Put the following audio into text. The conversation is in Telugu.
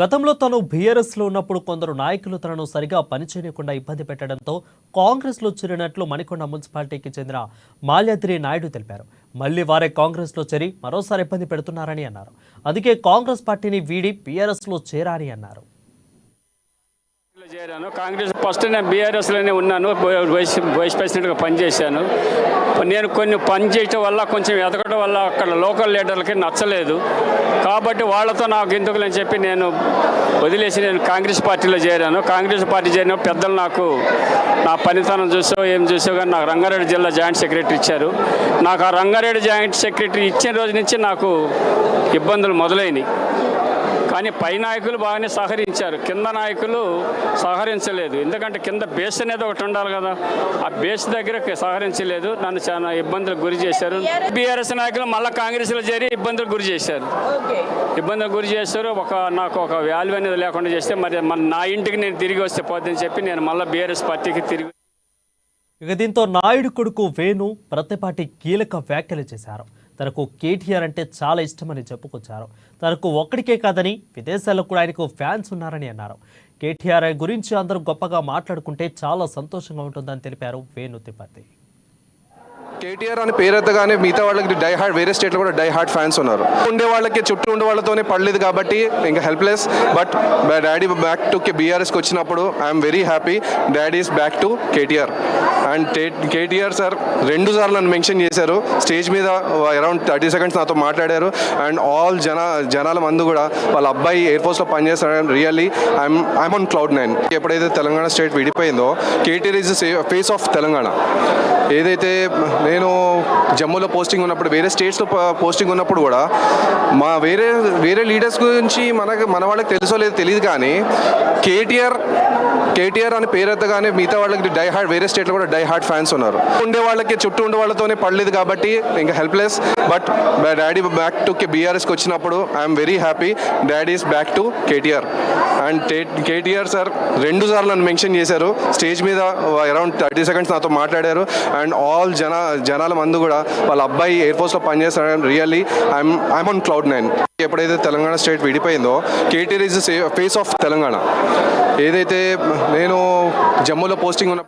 గతంలో తాను బీఆర్ఎస్లో ఉన్నప్పుడు కొందరు నాయకులు తనను సరిగా పనిచేయకుండా ఇబ్బంది పెట్టడంతో కాంగ్రెస్లో చేరినట్లు మణికొండ మున్సిపాలిటీకి చెందిన మాల్యాద్రి నాయుడు తెలిపారు. మళ్లీ వారే కాంగ్రెస్లో చేరి మరోసారి ఇబ్బంది పెడుతున్నారని అన్నారు. అందుకే కాంగ్రెస్ పార్టీని వీడి బీఆర్ఎస్లో చేరాని అన్నారు. చేరాను కాంగ్రెస్ ఫస్ట్ నేను బీఆర్ఎస్లోనే ఉన్నాను. వైస్ ప్రెసిడెంట్గా పనిచేశాను. నేను కొన్ని పని చేయటం వల్ల కొంచెం ఎదగడం వల్ల అక్కడ లోకల్ లీడర్లకి నచ్చలేదు. కాబట్టి వాళ్ళతో నాకు ఎందుకులని చెప్పి నేను వదిలేసి నేను కాంగ్రెస్ పార్టీలో చేరాను. కాంగ్రెస్ పార్టీ చేరిన పెద్దలు నాకు నా పనితనం చూసో ఏం చూసో కానీ నాకు రంగారెడ్డి జిల్లా జాయింట్ సెక్రటరీ ఇచ్చారు. నాకు ఆ రంగారెడ్డి జాయింట్ సెక్రటరీ ఇచ్చిన రోజు నుంచి నాకు ఇబ్బందులు మొదలైనవి. కానీ పై నాయకులు బాగానే సహకరించారు, కింద నాయకులు సహకరించలేదు. ఎందుకంటే కింద బేస్ అనేది ఒకటి ఉండాలి కదా, ఆ బేస్ దగ్గర సహకరించలేదు. నన్ను చాలా ఇబ్బందులకు గురి చేశారు. బీఆర్ఎస్ నాయకులు మళ్ళీ కాంగ్రెస్లో చేరి ఇబ్బందులకు గురి చేశారు. నాకు ఒక వాల్యూ అనేది లేకుండా చేస్తే మరి నా ఇంటికి నేను తిరిగి వస్తే పోద్దని చెప్పి నేను మళ్ళీ బీఆర్ఎస్ పార్టీకి తిరిగి. ఇక దీంతో నాయుడు కొడుకు వేణు ప్రతిపాటి కీలక వ్యాఖ్యలు చేశారు. తనకు కేటీఆర్ అంటే చాలా ఇష్టమని చెప్పుకొచ్చారు. తనకు ఒక్కడికే కాదని విదేశాల్లో కూడా ఆయనకు ఫ్యాన్స్ ఉన్నారని అన్నారు. కేటీఆర్ గురించి అందరూ గొప్పగా మాట్లాడుకుంటే చాలా సంతోషంగా ఉంటుందని తెలిపారు వేణు తిప్పతి. కేటీఆర్ అని పేరెత్తగానే మిగతా వాళ్ళకి డై హార్డ్, వేరే స్టేట్లో కూడా డై హార్డ్ ఫ్యాన్స్ ఉన్నారు. ఉండే వాళ్ళకి చుట్టూ ఉండే వాళ్ళతోనే పడలేదు కాబట్టి ఇంకా helpless. But daddy back to బీఆర్ఎస్కి వచ్చినప్పుడు I'm very happy. Daddy is back to KTR. And KTR sir 2 సార్లు నన్ను మెన్షన్ చేశారు. స్టేజ్ మీద అరౌండ్ 30 seconds నాతో మాట్లాడారు. అండ్ ఆల్ జనాల మందు కూడా వాళ్ళ అబ్బాయి ఎయిర్ ఫోర్స్లో పనిచేస్తాడు. Really I'm on cloud 9. ఎప్పుడైతే తెలంగాణ స్టేట్ విడిపోయిందో KTR is face of Telangana. ఏదైతే నేను జమ్మూలో పోస్టింగ్ ఉన్నప్పుడు, వేరే స్టేట్స్లో పోస్టింగ్ ఉన్నప్పుడు కూడా మా వేరే లీడర్స్ గురించి మన వాళ్ళకి తెలుసో లేదో తెలియదు, కానీ కేటీఆర్ అని పేరెత్తగానే మిగతా వాళ్ళకి డై హార్డ్, వేరే స్టేట్లో కూడా డై హార్డ్ ఫ్యాన్స్ ఉన్నారు. ఉండే వాళ్ళకి చుట్టూ ఉండే వాళ్ళతోనే పడలేదు కాబట్టి ఇంకా helpless. But daddy back to బీఆర్ఎస్కి వచ్చినప్పుడు I'm very happy. Daddy is back to KTR. And KTR sir 2 సార్లు నన్ను మెన్షన్ చేశారు. స్టేజ్ మీద అరౌండ్ 30 seconds నాతో మాట్లాడారు. అండ్ ఆల్ జనాల మందు కూడా వాళ్ళ అబ్బాయి ఎయిర్ ఫోర్స్లో పనిచేస్తాడు. Really I'm on cloud 9. ఎప్పుడైతే తెలంగాణ స్టేట్ విడిపోయిందో KTR is face of Telangana. ఏదైతే నేను జమ్మూలో పోస్టింగ్ ఉన్న